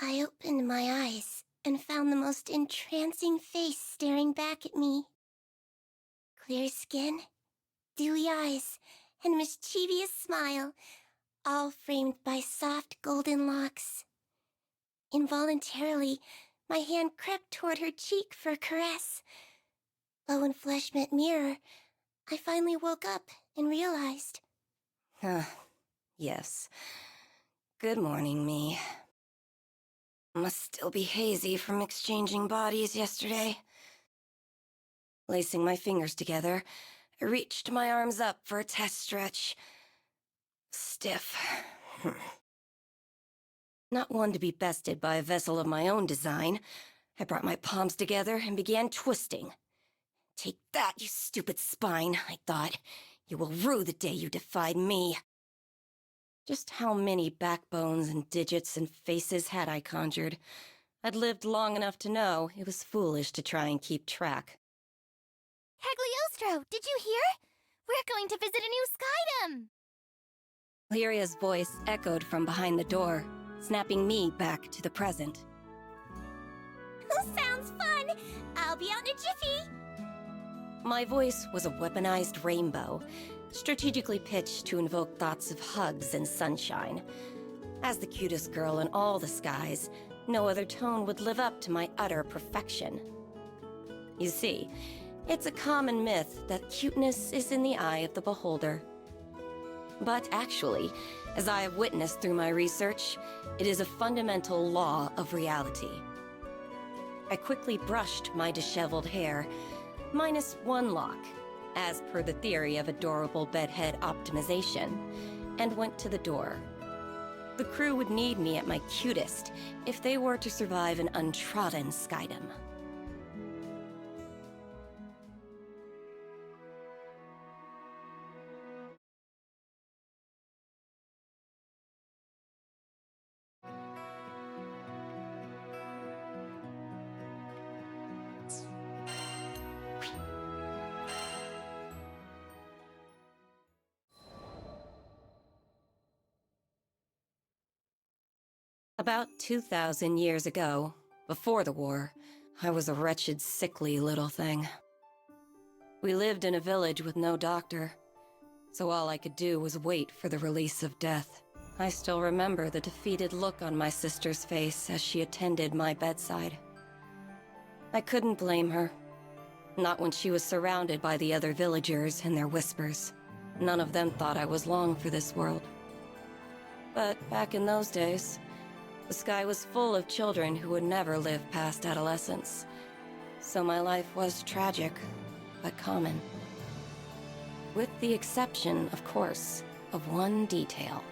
I opened my eyes and found the most entrancing face staring back at me. Clear skin, dewy eyes, and mischievous smile, all framed by soft golden locks. Involuntarily, my hand crept toward her cheek for a caress. But when flesh met mirror, I finally woke up and realized. Yes. Good morning, me. Must still be hazy from exchanging bodies yesterday. Lacing my fingers together, I reached my arms up for a test stretch. Stiff. Not one to be bested by a vessel of my own design, I brought my palms together and began twisting. Take that, you stupid spine, I thought. You will rue the day you defied me. Just how many backbones and digits and faces had I conjured? I'd lived long enough to know it was foolish to try and keep track. Cagliostro, did you hear? We're going to visit a new Skydom! Lyria's voice echoed from behind the door, snapping me back to the present. Sounds fun! I'll be out in a jiffy! My voice was a weaponized rainbow, strategically pitched to invoke thoughts of hugs and sunshine. As the cutest girl in all the skies, no other tone would live up to my utter perfection. You see, it's a common myth that cuteness is in the eye of the beholder. But actually, as I have witnessed through my research, it is a fundamental law of reality. I quickly brushed my disheveled hair, minus one lock, as per the theory of adorable bedhead optimization, and went to the door. The crew would need me at my cutest if they were to survive an untrodden Skydom. About 2,000 years ago, before the war, I was a wretched, sickly little thing. We lived in a village with no doctor, so all I could do was wait for the release of death. I still remember the defeated look on my sister's face as she attended my bedside. I couldn't blame her. Not when she was surrounded by the other villagers and their whispers. None of them thought I was long for this world. But back in those days, the sky was full of children who would never live past adolescence. So my life was tragic, but common. With the exception, of course, of one detail.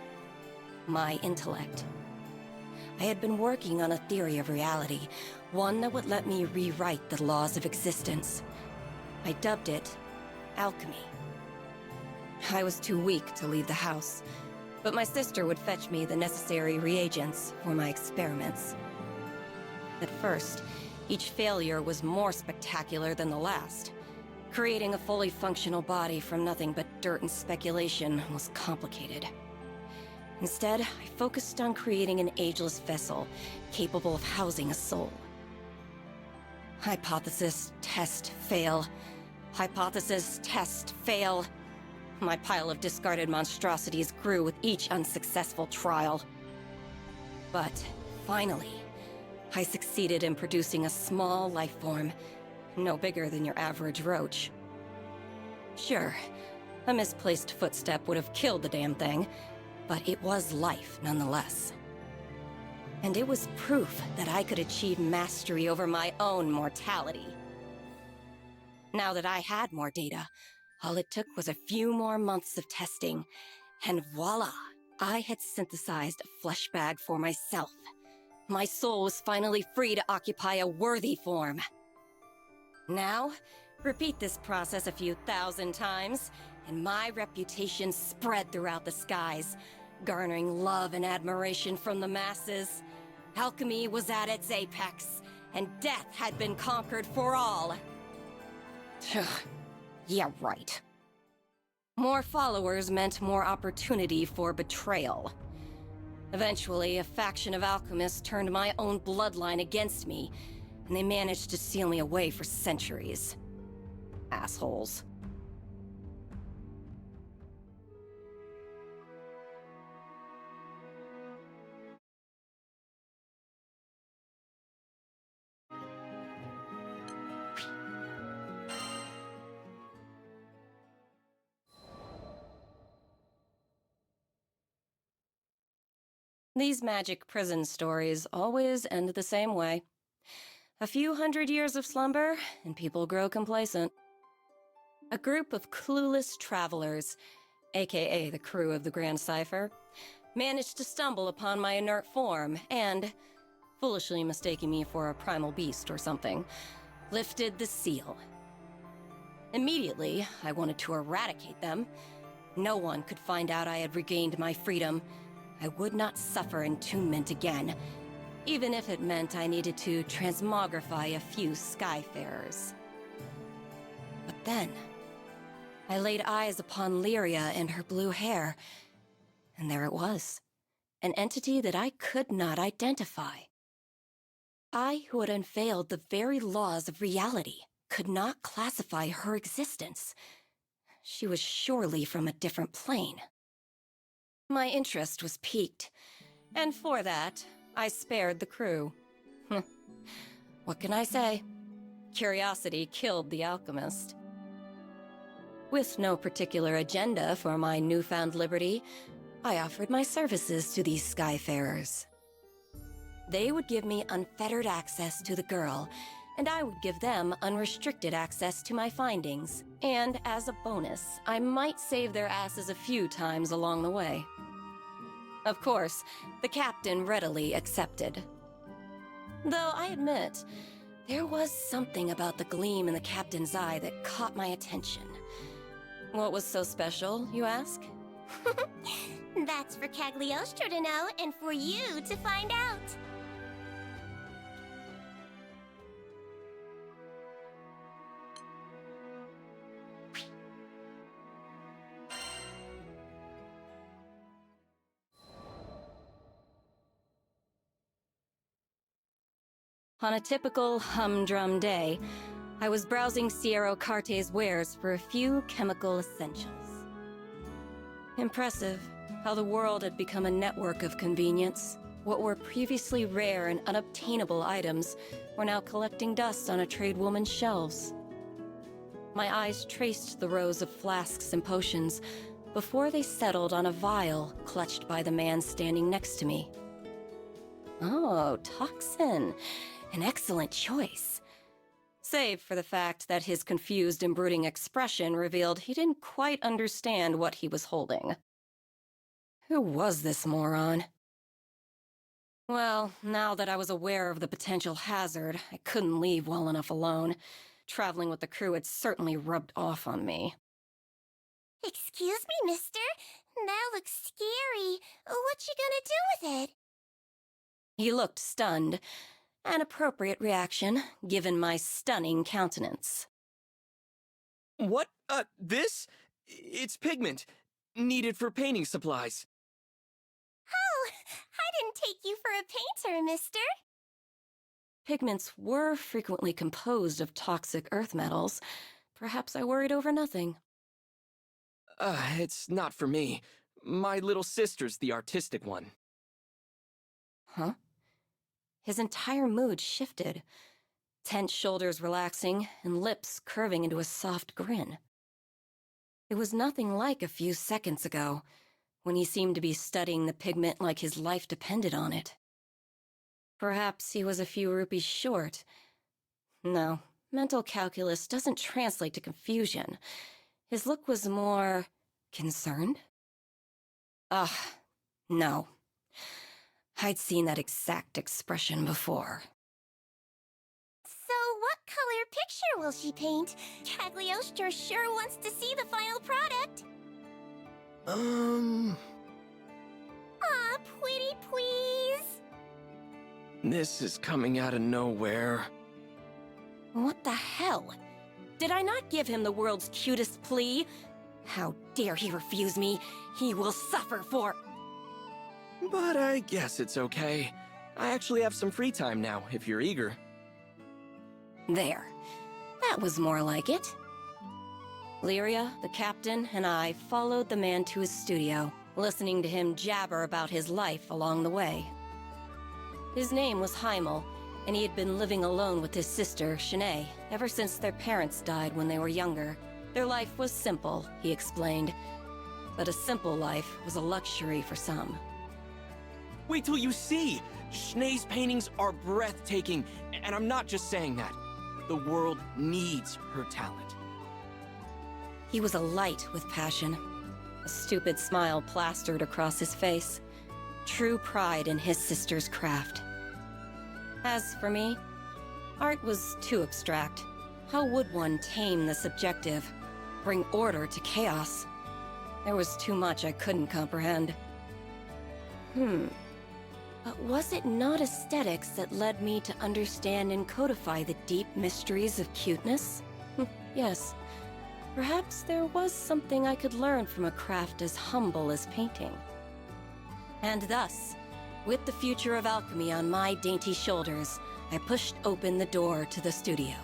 My intellect. I had been working on a theory of reality, one that would let me rewrite the laws of existence. I dubbed it alchemy. I was too weak to leave the house, but my sister would fetch me the necessary reagents for my experiments. At first, each failure was more spectacular than the last. Creating a fully functional body from nothing but dirt and speculation was complicated. Instead, I focused on creating an ageless vessel capable of housing a soul. Hypothesis, test, fail. Hypothesis, test, fail. My pile of discarded monstrosities grew with each unsuccessful trial. But finally, I succeeded in producing a small life form, no bigger than your average roach. Sure, a misplaced footstep would have killed the damn thing, but it was life nonetheless. And it was proof that I could achieve mastery over my own mortality. Now that I had more data, all it took was a few more months of testing, and voila! I had synthesized a flesh bag for myself. My soul was finally free to occupy a worthy form. Now, repeat this process a few thousand times, and my reputation spread throughout the skies, garnering love and admiration from the masses. Alchemy was at its apex, and death had been conquered for all. Yeah, right. More followers meant more opportunity for betrayal. Eventually, a faction of alchemists turned my own bloodline against me, and they managed to seal me away for centuries. Assholes. These magic prison stories always end the same way. A few hundred years of slumber, and people grow complacent. A group of clueless travelers, aka the crew of the Grand Cipher, managed to stumble upon my inert form and, foolishly mistaking me for a primal beast or something, lifted the seal. Immediately, I wanted to eradicate them. No one could find out I had regained my freedom. I would not suffer entombment again, even if it meant I needed to transmogrify a few Skyfarers. But then, I laid eyes upon Lyria and her blue hair, and there it was, an entity that I could not identify. I, who had unveiled the very laws of reality, could not classify her existence. She was surely from a different plane. My interest was piqued, and for that, I spared the crew. What can I say? Curiosity killed the alchemist. With no particular agenda for my newfound liberty, I offered my services to these Skyfarers. They would give me unfettered access to the girl, and I would give them unrestricted access to my findings. And as a bonus, I might save their asses a few times along the way. Of course, the captain readily accepted. Though I admit, there was something about the gleam in the captain's eye that caught my attention. What was so special, you ask? That's for Cagliostro to know and for you to find out. On a typical humdrum day, I was browsing Sierra Carte's wares for a few chemical essentials. Impressive how the world had become a network of convenience. What were previously rare and unobtainable items were now collecting dust on a tradewoman's shelves. My eyes traced the rows of flasks and potions before they settled on a vial clutched by the man standing next to me. Oh, toxin. An excellent choice. Save for the fact that his confused and brooding expression revealed he didn't quite understand what he was holding. Who was this moron? Well, now that I was aware of the potential hazard, I couldn't leave well enough alone. Traveling with the crew had certainly rubbed off on me. Excuse me, mister? That looks scary. What you gonna do with it? He looked stunned. An appropriate reaction, given my stunning countenance. What? This? It's pigment. Needed for painting supplies. Oh, I didn't take you for a painter, mister. Pigments were frequently composed of toxic earth metals. Perhaps I worried over nothing. It's not for me. My little sister's the artistic one. Huh? His entire mood shifted, tense shoulders relaxing and lips curving into a soft grin. It was nothing like a few seconds ago, when he seemed to be studying the pigment like his life depended on it. Perhaps he was a few rupees short. No, mental calculus doesn't translate to confusion. His look was more concerned? No. I'd seen that exact expression before. So what color picture will she paint? Cagliostro sure wants to see the final product. Aw, pretty please. This is coming out of nowhere. What the hell? Did I not give him the world's cutest plea? How dare he refuse me? He will suffer for... But I guess it's okay. I actually have some free time now, if you're eager. There. That was more like it. Lyria, the captain, and I followed the man to his studio, listening to him jabber about his life along the way. His name was Heimel, and he had been living alone with his sister, Shanae, ever since their parents died when they were younger. Their life was simple, he explained, but a simple life was a luxury for some. Wait till you see! Shanae's paintings are breathtaking, and I'm not just saying that. The world needs her talent. He was alight with passion. A stupid smile plastered across his face. True pride in his sister's craft. As for me, art was too abstract. How would one tame the subjective? Bring order to chaos? There was too much I couldn't comprehend. But was it not aesthetics that led me to understand and codify the deep mysteries of cuteness? Yes. Perhaps there was something I could learn from a craft as humble as painting. And thus, with the future of alchemy on my dainty shoulders, I pushed open the door to the studio.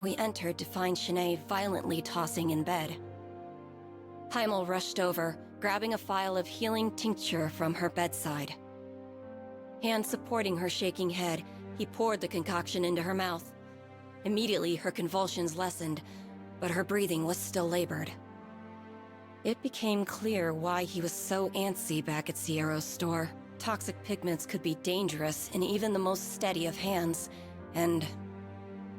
We entered to find Shanae violently tossing in bed. Heimel rushed over, grabbing a phial of healing tincture from her bedside. Hand supporting her shaking head, he poured the concoction into her mouth. Immediately, her convulsions lessened, but her breathing was still labored. It became clear why he was so antsy back at Sierra's store. Toxic pigments could be dangerous in even the most steady of hands, and,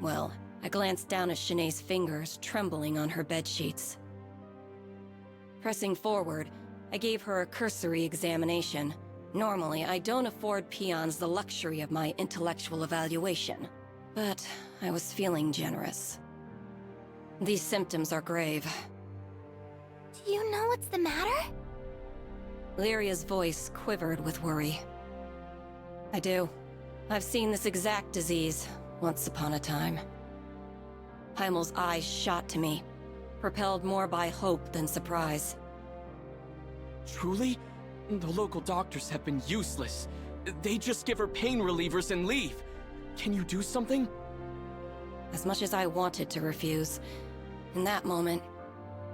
well, I glanced down at Shanae's fingers, trembling on her bedsheets. Pressing forward, I gave her a cursory examination. Normally, I don't afford peons the luxury of my intellectual evaluation, but I was feeling generous. These symptoms are grave. Do you know what's the matter? Lyria's voice quivered with worry. I do. I've seen this exact disease once upon a time. Heimel's eyes shot to me, propelled more by hope than surprise. Truly? The local doctors have been useless. They just give her pain relievers and leave. Can you do something? As much as I wanted to refuse, in that moment,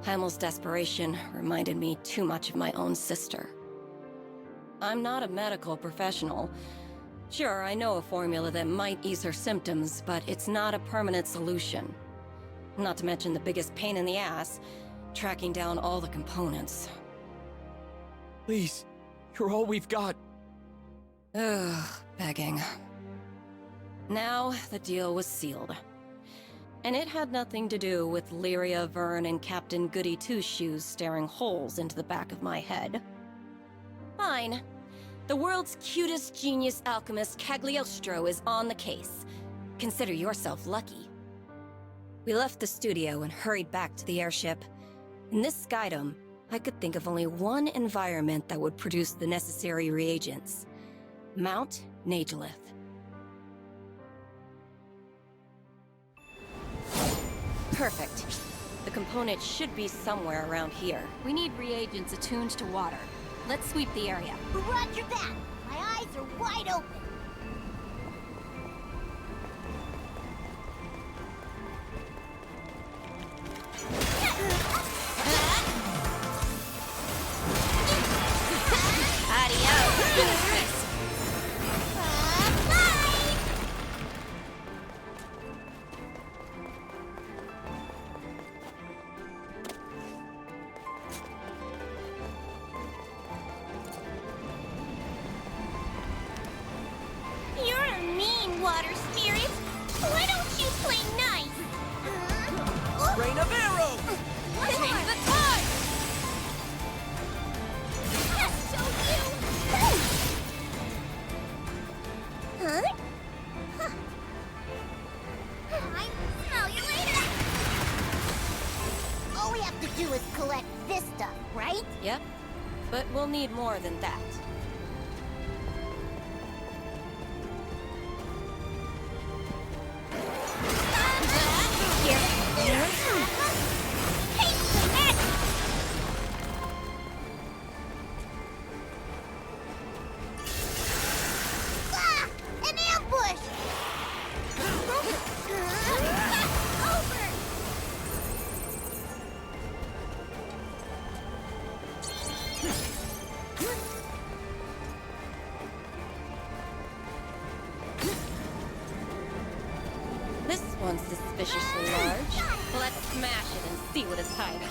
Heimel's desperation reminded me too much of my own sister. I'm not a medical professional. Sure, I know a formula that might ease her symptoms, but it's not a permanent solution. Not to mention the biggest pain in the ass, tracking down all the components. Please, you're all we've got. Ugh, begging. Now, the deal was sealed. And it had nothing to do with Lyria, Vern, and Captain Goody Two-Shoes staring holes into the back of my head. Fine. The world's cutest genius alchemist, Cagliostro, is on the case. Consider yourself lucky. We left the studio and hurried back to the airship. In this skydome, I could think of only one environment that would produce the necessary reagents. Mount Nagelith. Perfect. The component should be somewhere around here. We need reagents attuned to water. Let's sweep the area. Roger that! My eyes are wide open! You're a mean water spirit! Why don't you play nice? Rain of arrows! Change the tide! But we'll need more than that. An ambush! Over! This one's suspiciously large. Let's smash it and see what it's hiding.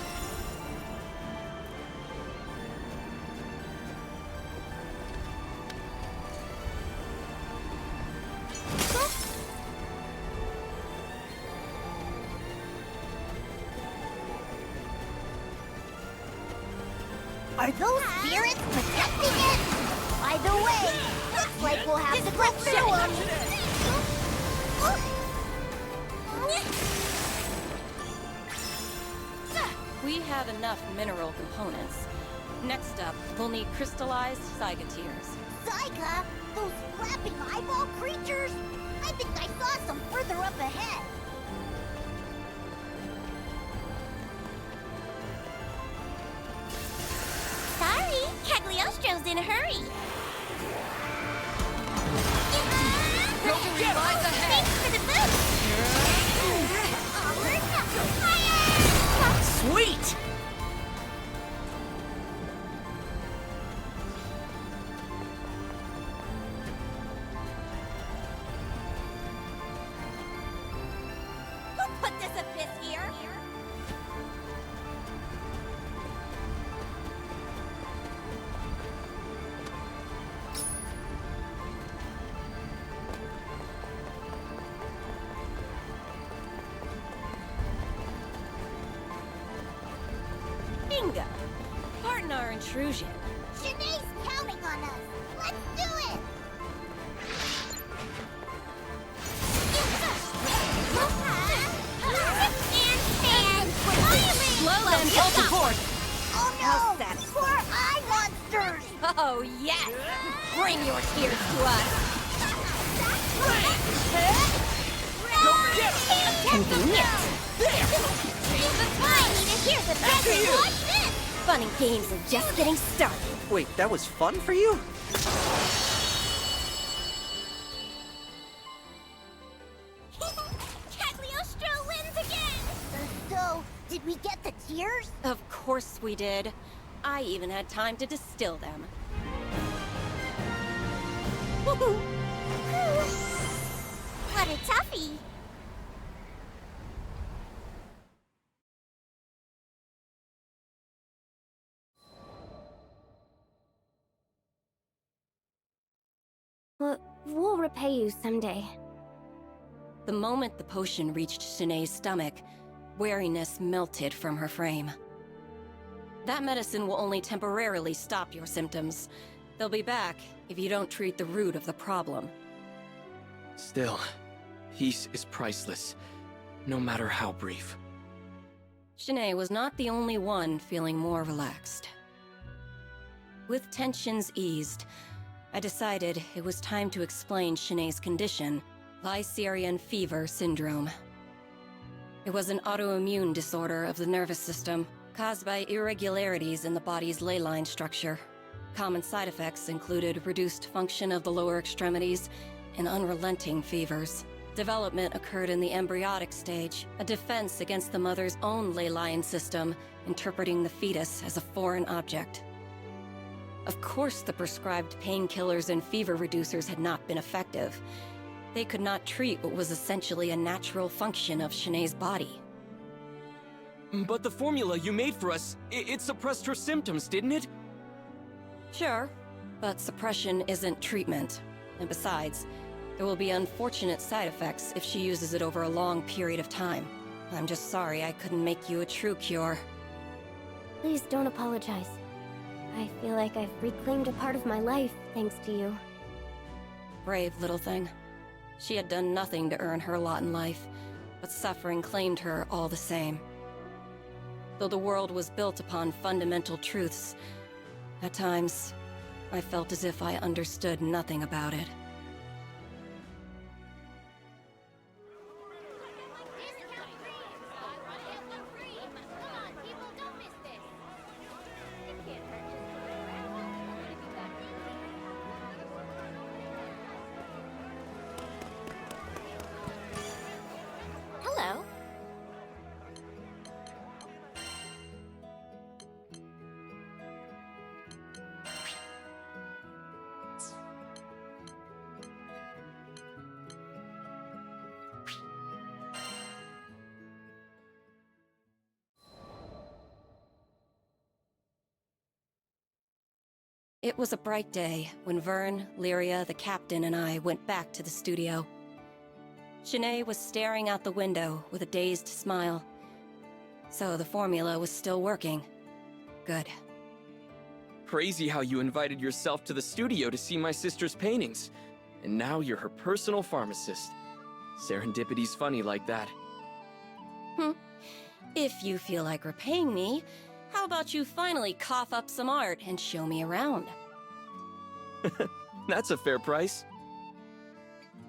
Are those spirits protecting it? Either way, looks like we'll have to go through them. We have enough mineral components. Next up, we'll need crystallized Cyga tears. Zyga? Those flapping eyeball creatures? I think I saw some further up ahead. Sorry, Cagliostro's in a hurry. Rotary lies ahead! Thanks for the boost! Onward! Higher! Sweet! Who put this abyss here? Bingo! Pardon our intrusion. Shanae's counting on us. Let's do it! Slow them, full support! Oh no! Poor eye monsters! Oh, yes! Bring your tears to us! Convenient! I need to hear the best. Watch this! Fun and games are just getting started. Wait, that was fun for you? Cagliostro wins again! So, did we get the tears? Of course we did. I even had time to distill them. Woohoo! What a toughie! We'll repay you someday. The moment the potion reached Shanae's stomach, wariness melted from her frame. That medicine will only temporarily stop your symptoms. They'll be back if you don't treat the root of the problem. Still, peace is priceless, no matter how brief. Shanae was not the only one feeling more relaxed. With tensions eased, I decided it was time to explain Shanae's condition, Lycerian fever syndrome. It was an autoimmune disorder of the nervous system, caused by irregularities in the body's ley line structure. Common side effects included reduced function of the lower extremities and unrelenting fevers. Development occurred in the embryonic stage, a defense against the mother's own ley line system, interpreting the fetus as a foreign object. Of course, the prescribed painkillers and fever reducers had not been effective. They could not treat what was essentially a natural function of Shanae's body. But the formula you made for us, it suppressed her symptoms, didn't it? Sure, but suppression isn't treatment. And besides, there will be unfortunate side effects if she uses it over a long period of time. I'm just sorry I couldn't make you a true cure. Please don't apologize. I feel like I've reclaimed a part of my life thanks to you. Brave little thing. She had done nothing to earn her lot in life, but suffering claimed her all the same. Though the world was built upon fundamental truths, At times, I felt as if I understood nothing about it. Hello. It was a bright day when Vern, Lyria, the captain, and I went back to the studio. Shanae was staring out the window with a dazed smile. So the formula was still working. Good. Crazy how you invited yourself to the studio to see my sister's paintings. And now you're her personal pharmacist. Serendipity's funny like that. If you feel like repaying me, how about you finally cough up some art and show me around? That's a fair price.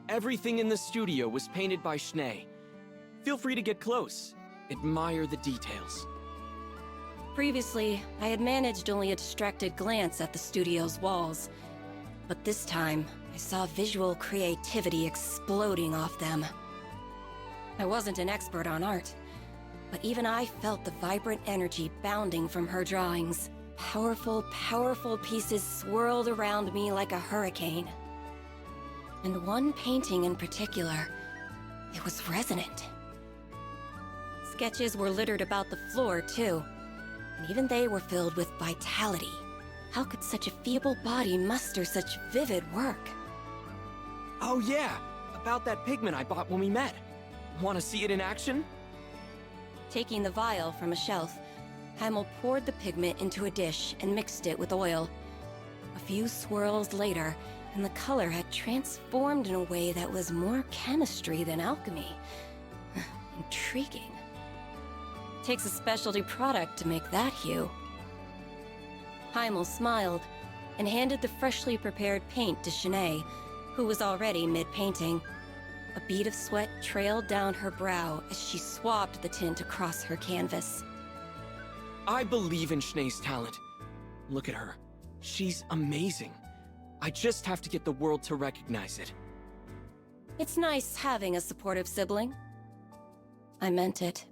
Everything in the studio was painted by Shanae. Feel free to get close. Admire the details. Previously, I had managed only a distracted glance at the studio's walls. But this time, I saw visual creativity exploding off them. I wasn't an expert on art, but even I felt the vibrant energy bounding from her drawings. Powerful, powerful pieces swirled around me like a hurricane. And one painting in particular, it was resonant. Sketches were littered about the floor, too, and even they were filled with vitality. How could such a feeble body muster such vivid work? Oh yeah, about that pigment I bought when we met. Want to see it in action? Taking the vial from a shelf, Heimel poured the pigment into a dish and mixed it with oil. A few swirls later, and the color had transformed in a way that was more chemistry than alchemy. Intriguing. Takes a specialty product to make that hue. Heimel smiled and handed the freshly prepared paint to Shanae, who was already mid-painting. A bead of sweat trailed down her brow as she swabbed the tint across her canvas. I believe in Shanae's talent. Look at her. She's amazing. I just have to get the world to recognize it. It's nice having a supportive sibling. I meant it.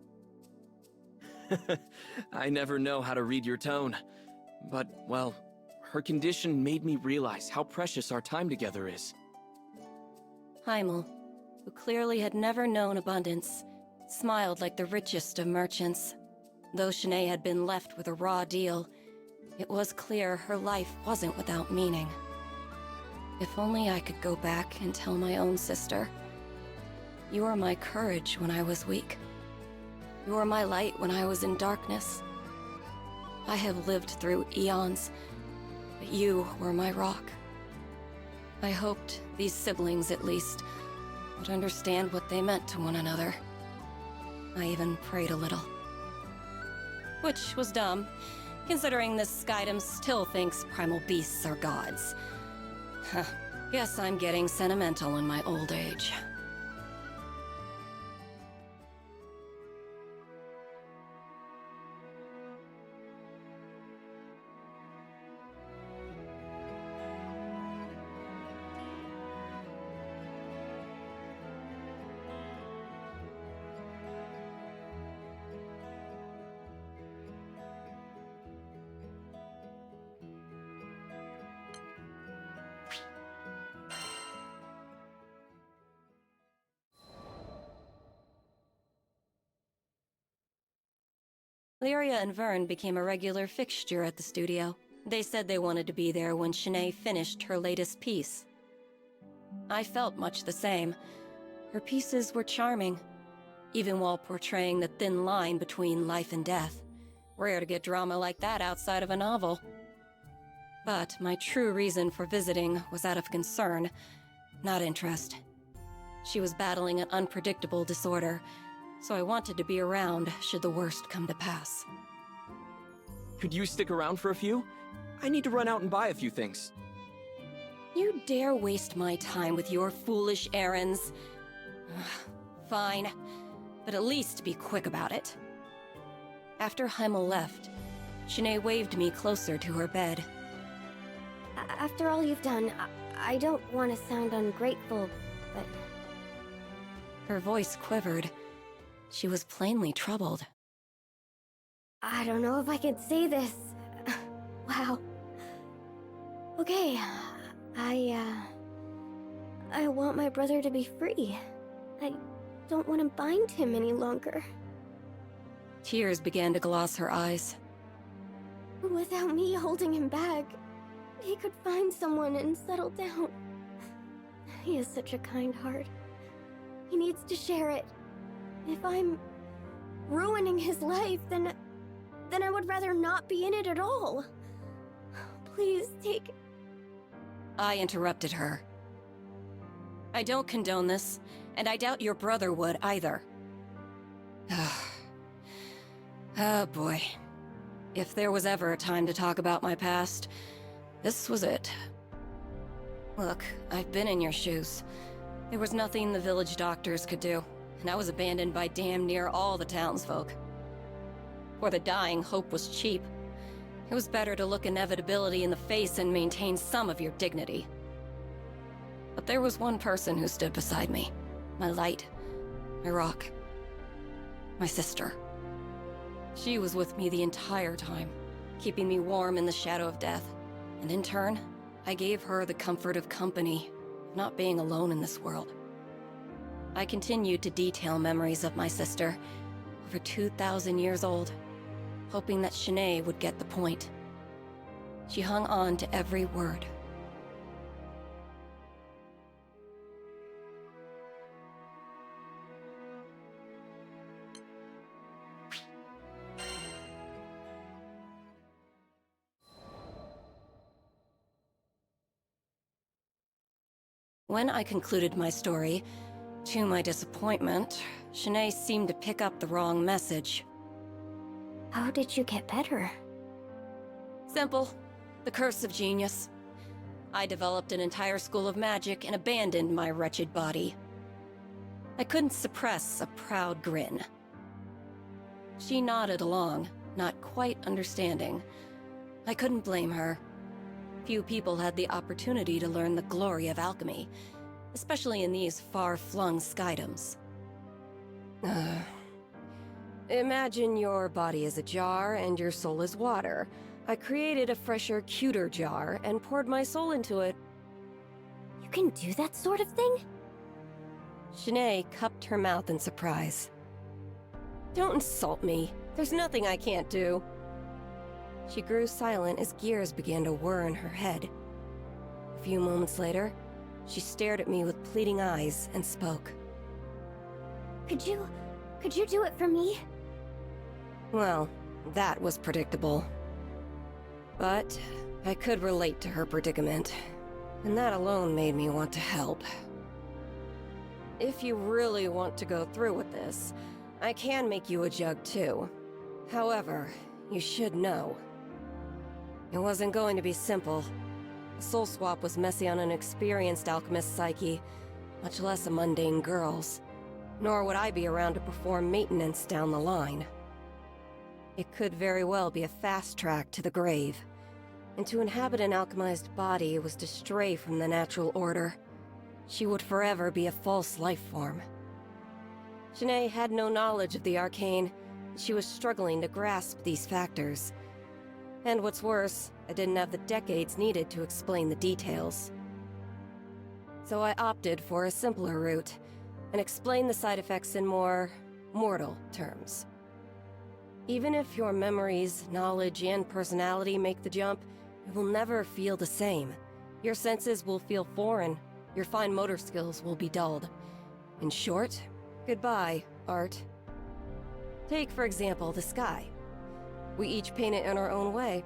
I never know how to read your tone. But, well, her condition made me realize how precious our time together is. Heimel, who clearly had never known abundance, smiled like the richest of merchants. Though Shanae had been left with a raw deal, it was clear her life wasn't without meaning. If only I could go back and tell my own sister, "You were my courage when I was weak. You were my light when I was in darkness. I have lived through eons, but you were my rock." I hoped these siblings, at least, would understand what they meant to one another. I even prayed a little. Which was dumb, considering this Cygames still thinks primal beasts are gods. Huh, guess I'm getting sentimental in my old age. Lyria and Vern became a regular fixture at the studio. They said they wanted to be there when Shanae finished her latest piece. I felt much the same. Her pieces were charming, even while portraying the thin line between life and death. Rare to get drama like that outside of a novel. But my true reason for visiting was out of concern, not interest. She was battling an unpredictable disorder, so I wanted to be around should the worst come to pass. Could you stick around for a few? I need to run out and buy a few things. You dare waste my time with your foolish errands? Fine, but at least be quick about it. After Heimel left, Shanae waved me closer to her bed. After all you've done, I don't want to sound ungrateful, but... Her voice quivered. She was plainly troubled. I don't know if I can say this. Wow. Okay, I want my brother to be free. I don't want to bind him any longer. Tears began to gloss her eyes. Without me holding him back, he could find someone and settle down. He has such a kind heart. He needs to share it. If I'm ruining his life, then I would rather not be in it at all. Please take... I interrupted her. I don't condone this, and I doubt your brother would either. Oh boy. If there was ever a time to talk about my past, this was it. Look, I've been in your shoes. There was nothing the village doctors could do, and I was abandoned by damn near all the townsfolk. For the dying, hope was cheap. It was better to look inevitability in the face and maintain some of your dignity. But there was one person who stood beside me. My light. My rock. My sister. She was with me the entire time, keeping me warm in the shadow of death. And in turn, I gave her the comfort of company, of not being alone in this world. I continued to detail memories of my sister, over 2,000 years old, hoping that Shanae would get the point. She hung on to every word. When I concluded my story, to my disappointment, Shanae seemed to pick up the wrong message. How did you get better? Simple. The curse of genius. I developed an entire school of magic and abandoned my wretched body. I couldn't suppress a proud grin. She nodded along, not quite understanding. I couldn't blame her. Few people had the opportunity to learn the glory of alchemy, especially in these far-flung Cygames. Imagine your body is a jar and your soul is water. I created a fresher, cuter jar and poured my soul into it. You can do that sort of thing? Shanae cupped her mouth in surprise. Don't insult me. There's nothing I can't do. She grew silent as gears began to whir in her head. A few moments later, she stared at me with pleading eyes and spoke. Could you do it for me? Well, that was predictable. But I could relate to her predicament, and that alone made me want to help. If you really want to go through with this, I can make you a jug too. However, you should know. It wasn't going to be simple. A soul swap was messy on an experienced alchemist's psyche, much less a mundane girl's. Nor would I be around to perform maintenance down the line. It could very well be a fast track to the grave. And to inhabit an alchemized body was to stray from the natural order. She would forever be a false life form. Shanae had no knowledge of the arcane, and she was struggling to grasp these factors. And what's worse, I didn't have the decades needed to explain the details. So I opted for a simpler route, and explained the side effects in more mortal terms. Even if your memories, knowledge, and personality make the jump, it will never feel the same. Your senses will feel foreign. Your fine motor skills will be dulled. In short, goodbye, art. Take, for example, the sky. We each paint it in our own way.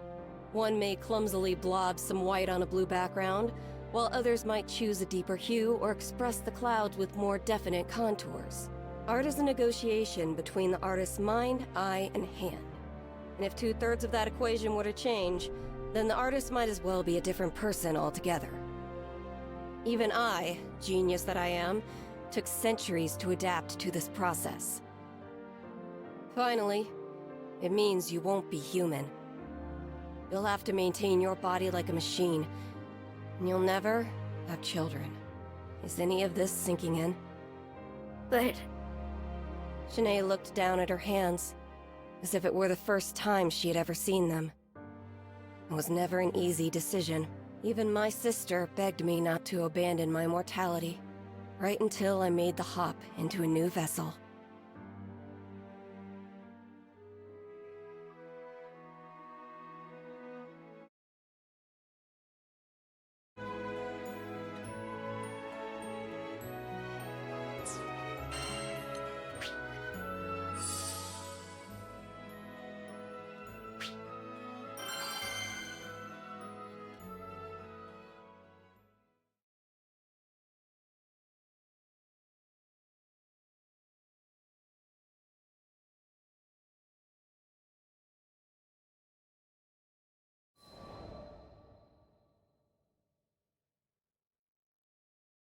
One may clumsily blob some white on a blue background, while others might choose a deeper hue or express the clouds with more definite contours. Art is a negotiation between the artist's mind, eye, and hand. And if 2/3 of that equation were to change, then the artist might as well be a different person altogether. Even I, genius that I am, took centuries to adapt to this process. Finally, it means you won't be human. You'll have to maintain your body like a machine, and you'll never have children. Is any of this sinking in? But Shanae looked down at her hands, as if it were the first time she had ever seen them. It was never an easy decision. Even my sister begged me not to abandon my mortality, right until I made the hop into a new vessel.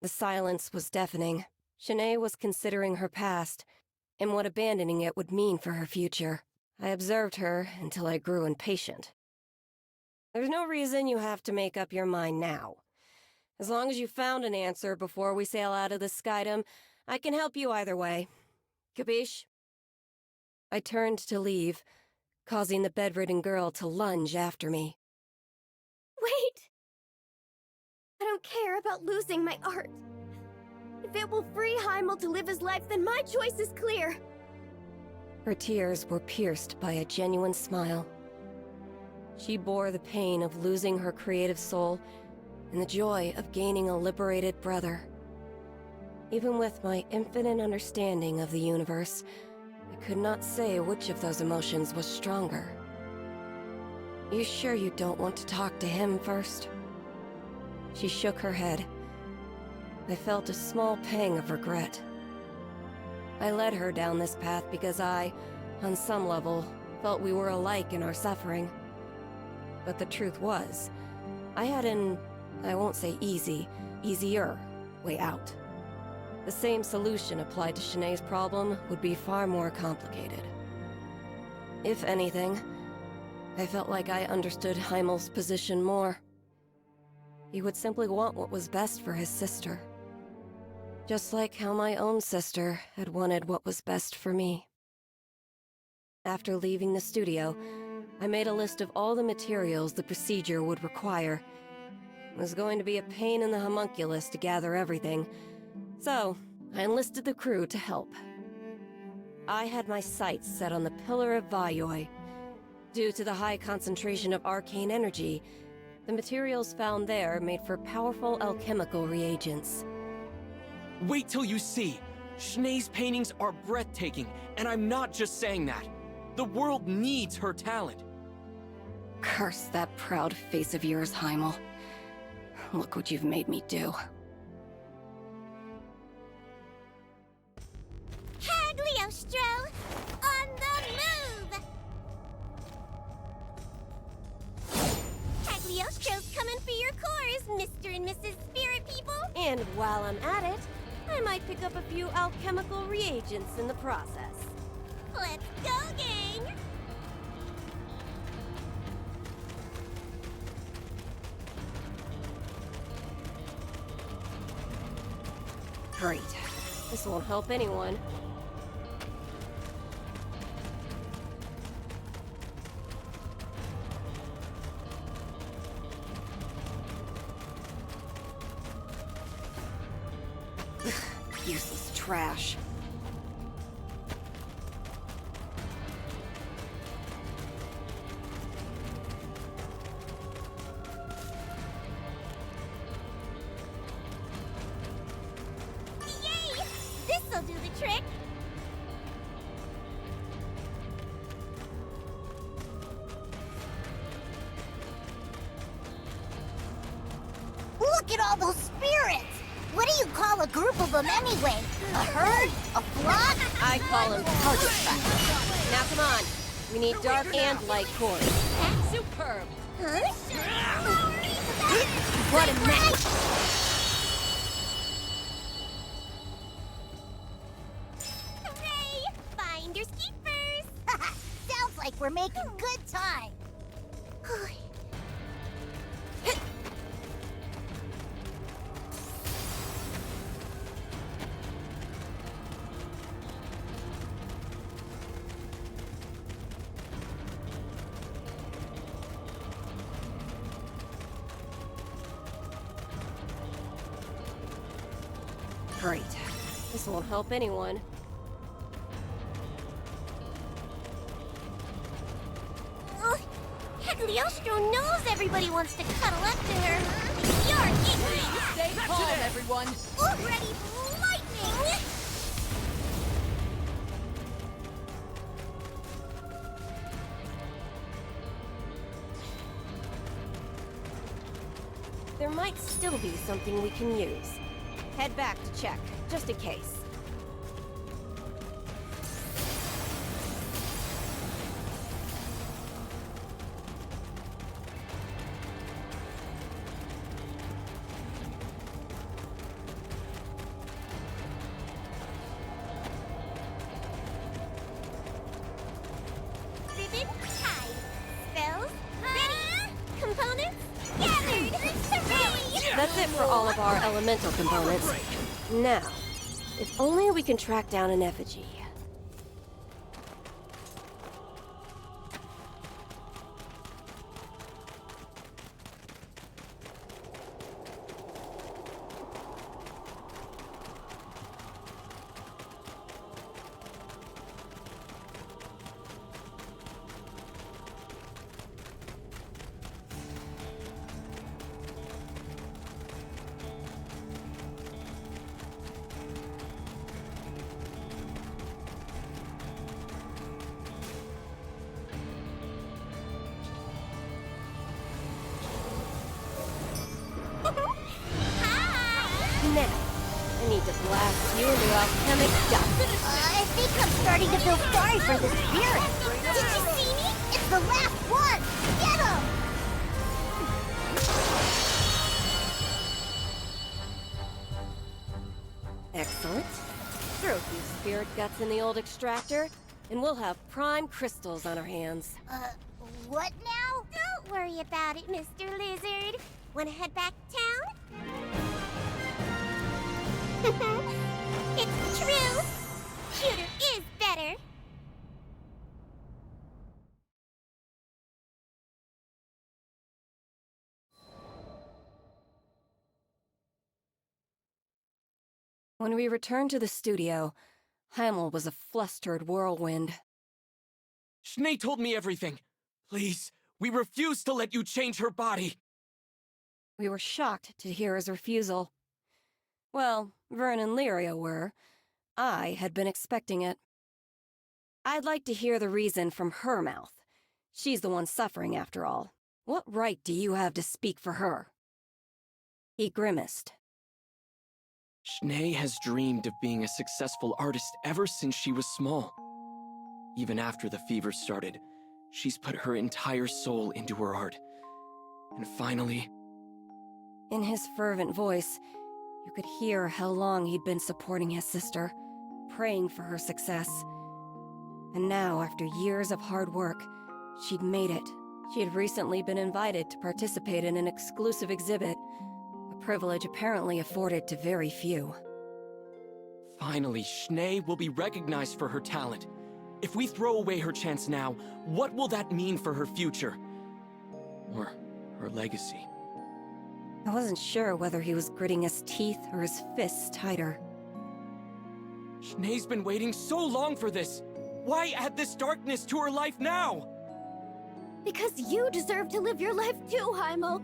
The silence was deafening. Shanae was considering her past, and what abandoning it would mean for her future. I observed her until I grew impatient. There's no reason you have to make up your mind now. As long as you found an answer before we sail out of the skydom, I can help you either way. Capiche? I turned to leave, causing the bedridden girl to lunge after me. wait! I don't care about losing my art. If it will free Heimel to live his life, then my choice is clear. Her tears were pierced by a genuine smile. She bore the pain of losing her creative soul and the joy of gaining a liberated brother. Even with my infinite understanding of the universe, I could not say which of those emotions was stronger. You sure you don't want to talk to him first? She shook her head. I felt a small pang of regret. I led her down this path because I, on some level, felt we were alike in our suffering. But the truth was, I had an, I won't say easier way out. The same solution applied to Shanae's problem would be far more complicated. If anything, I felt like I understood Heimel's position more. He would simply want what was best for his sister. Just like how my own sister had wanted what was best for me. After leaving the studio, I made a list of all the materials the procedure would require. It was going to be a pain in the homunculus to gather everything, so I enlisted the crew to help. I had my sights set on the Pillar of Vayoi. Due to the high concentration of arcane energy, the materials found there made for powerful alchemical reagents. Wait till you see! Shanae's paintings are breathtaking, and I'm not just saying that. The world needs her talent. Curse that proud face of yours, Heimel. Look what you've made me do. Cagliostro, on the move! Cagliostro's coming for your cores, Mr. and Mrs. Spirit People! And while I'm at it, I might pick up a few alchemical reagents in the process. Let's go, gang! Great. This won't help anyone. Useless trash. Yay! This'll do the trick! Look at all those spirits! What do you call a group of them anyway? A herd? A flock? I call them target practice. Now come on. We need dark and light cores. Superb! Huh? What a mess! Hooray! Finders keepers! Sounds like we're making good time. Great. This won't help anyone. Cagliostro knows everybody wants to cuddle up to her. You're ignorant! Stay calm, everyone! Ready for lightning! There might still be something we can use. Head back to check, just in case. Ribbon tied. Spells ready. Components gathered. Hooray! That's it for all of our elemental components. Now, if only we can track down an effigy. Now, I need to blast you into alchemic dust. I think I'm starting to feel sorry for the spirit. Did you see me? It's the last one! Get him! Excellent. Throw a few spirit guts in the old extractor, and we'll have prime crystals on our hands. What now? Don't worry about it, Mr. Lizard. Wanna head back to town? It's true. Cuter is better. When we returned to the studio, Heimel was a flustered whirlwind. Schnee told me everything. Please, we refuse to let you change her body. We were shocked to hear his refusal. Well, Vern and Lyria were. I had been expecting it. I'd like to hear the reason from her mouth. She's the one suffering, after all. What right do you have to speak for her? He grimaced. Schnee has dreamed of being a successful artist ever since she was small. Even after the fever started, she's put her entire soul into her art. And finally... In his fervent voice, you could hear how long he'd been supporting his sister, praying for her success. And now, after years of hard work, she'd made it. She had recently been invited to participate in an exclusive exhibit, a privilege apparently afforded to very few. Finally, Schnee will be recognized for her talent. If we throw away her chance now, what will that mean for her future? Or her legacy? I wasn't sure whether he was gritting his teeth or his fists tighter. Schnee's been waiting so long for this! Why add this darkness to her life now? Because you deserve to live your life too, Heimel.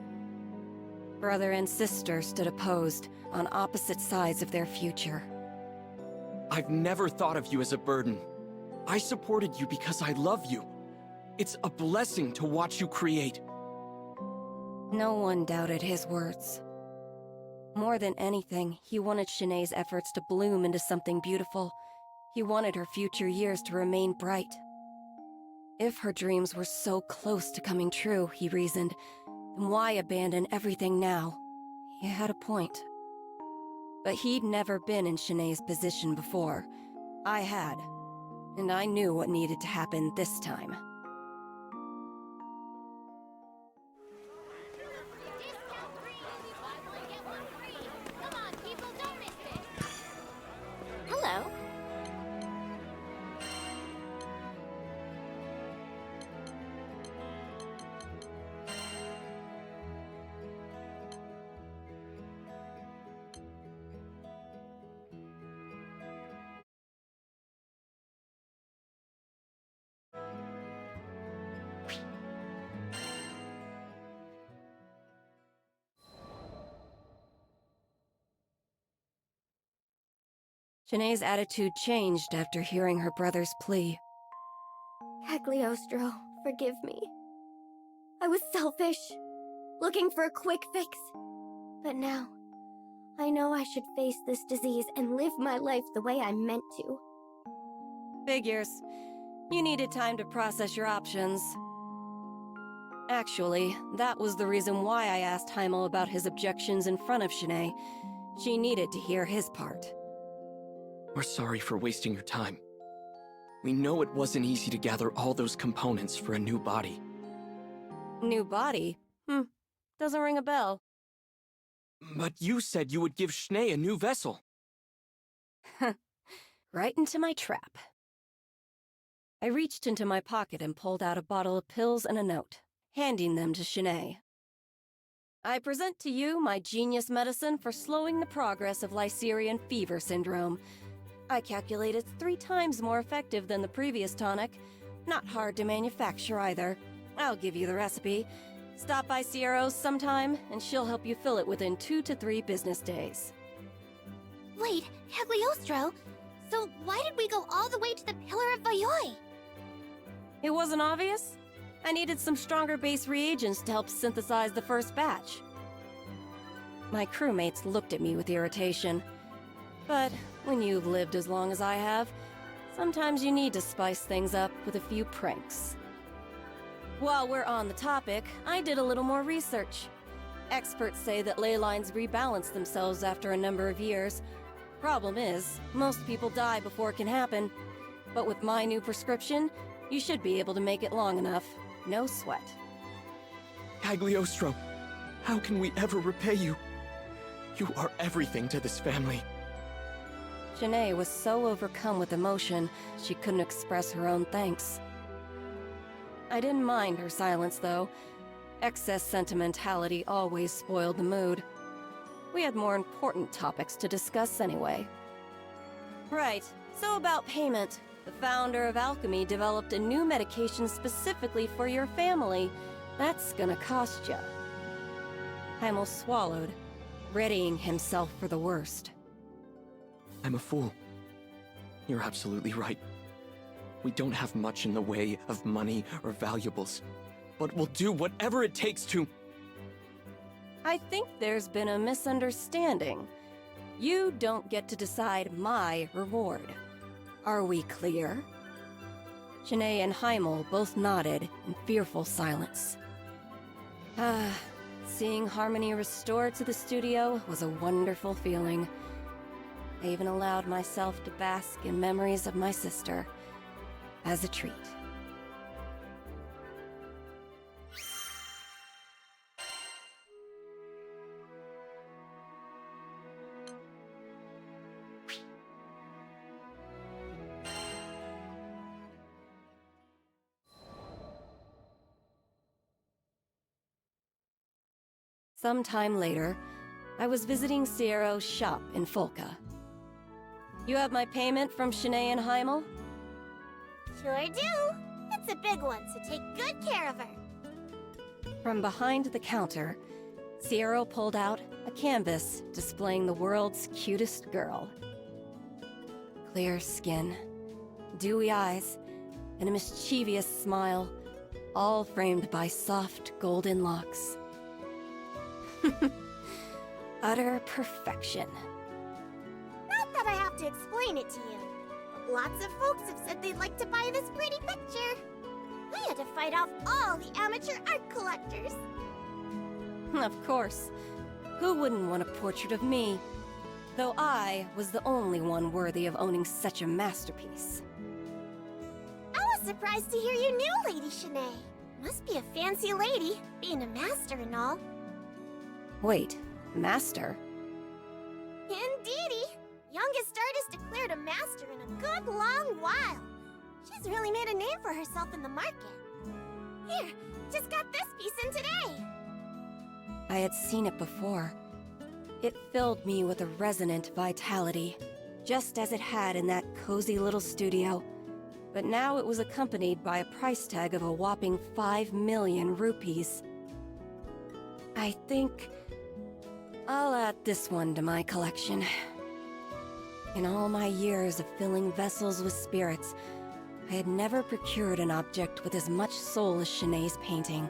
Brother and sister stood opposed, on opposite sides of their future. I've never thought of you as a burden. I supported you because I love you. It's a blessing to watch you create. No one doubted his words. More than anything, he wanted Shanae's efforts to bloom into something beautiful. He wanted her future years to remain bright. If her dreams were so close to coming true, he reasoned, then why abandon everything now? He had a point. But he'd never been in Shanae's position before. I had. And I knew what needed to happen this time. Hello. Shanae's attitude changed after hearing her brother's plea. Cagliostro, forgive me. I was selfish, looking for a quick fix. But now, I know I should face this disease and live my life the way I meant to. Figures. You needed time to process your options. Actually, that was the reason why I asked Heimel about his objections in front of Shanae. She needed to hear his part. We're sorry for wasting your time. We know it wasn't easy to gather all those components for a new body. New body? Doesn't ring a bell. But you said you would give Shanae a new vessel. Right into my trap. I reached into my pocket and pulled out a bottle of pills and a note, handing them to Shanae. I present to you my genius medicine for slowing the progress of Lycerian fever syndrome. I calculate it's 3 times more effective than the previous tonic. Not hard to manufacture either. I'll give you the recipe. Stop by Ciero's sometime, and she'll help you fill it within 2 to 3 business days. Wait, Cagliostro? So why did we go all the way to the Pillar of Vayoi? It wasn't obvious? I needed some stronger base reagents to help synthesize the first batch. My crewmates looked at me with irritation. But when you've lived as long as I have, sometimes you need to spice things up with a few pranks. While we're on the topic, I did a little more research. Experts say that ley lines rebalance themselves after a number of years. Problem is, most people die before it can happen. But with my new prescription, you should be able to make it long enough. No sweat. Cagliostro, how can we ever repay you? You are everything to this family. Shanae was so overcome with emotion, she couldn't express her own thanks. I didn't mind her silence, though. Excess sentimentality always spoiled the mood. We had more important topics to discuss anyway. Right, so about payment. The founder of Alchemy developed a new medication specifically for your family. That's gonna cost ya. Heimel swallowed, readying himself for the worst. I'm a fool. You're absolutely right. We don't have much in the way of money or valuables, but we'll do whatever it takes to... I think there's been a misunderstanding. You don't get to decide my reward. Are we clear? Shanae and Heimel both nodded in fearful silence. Seeing harmony restored to the studio was a wonderful feeling. I even allowed myself to bask in memories of my sister as a treat. Sometime later, I was visiting Ciero's shop in Folca. You have my payment from Shanae and Heimel? Sure do. It's a big one, so take good care of her. From behind the counter, Ciero pulled out a canvas displaying the world's cutest girl. Clear skin, dewy eyes, and a mischievous smile, all framed by soft golden locks. Utter perfection. Not that I have to explain it to you. Lots of folks have said they'd like to buy this pretty picture. I had to fight off all the amateur art collectors. Of course. Who wouldn't want a portrait of me? Though I was the only one worthy of owning such a masterpiece. I was surprised to hear you knew Lady Shanae. Must be a fancy lady, being a master and all. Wait, master? Indeedy! Youngest artist declared a master in a good long while. She's really made a name for herself in the market. Here, just got this piece in today. I had seen it before. It filled me with a resonant vitality, just as it had in that cozy little studio. But now it was accompanied by a price tag of a whopping 5 million rupees. I think I'll add this one to my collection. In all my years of filling vessels with spirits, I had never procured an object with as much soul as Shanae's painting.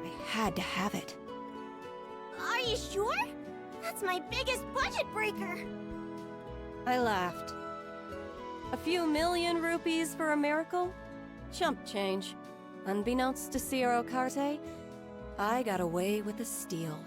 I had to have it. Are you sure? That's my biggest budget breaker. I laughed. A few million rupees for a miracle? Chump change. Unbeknownst to Ciro Carte, I got away with the steal.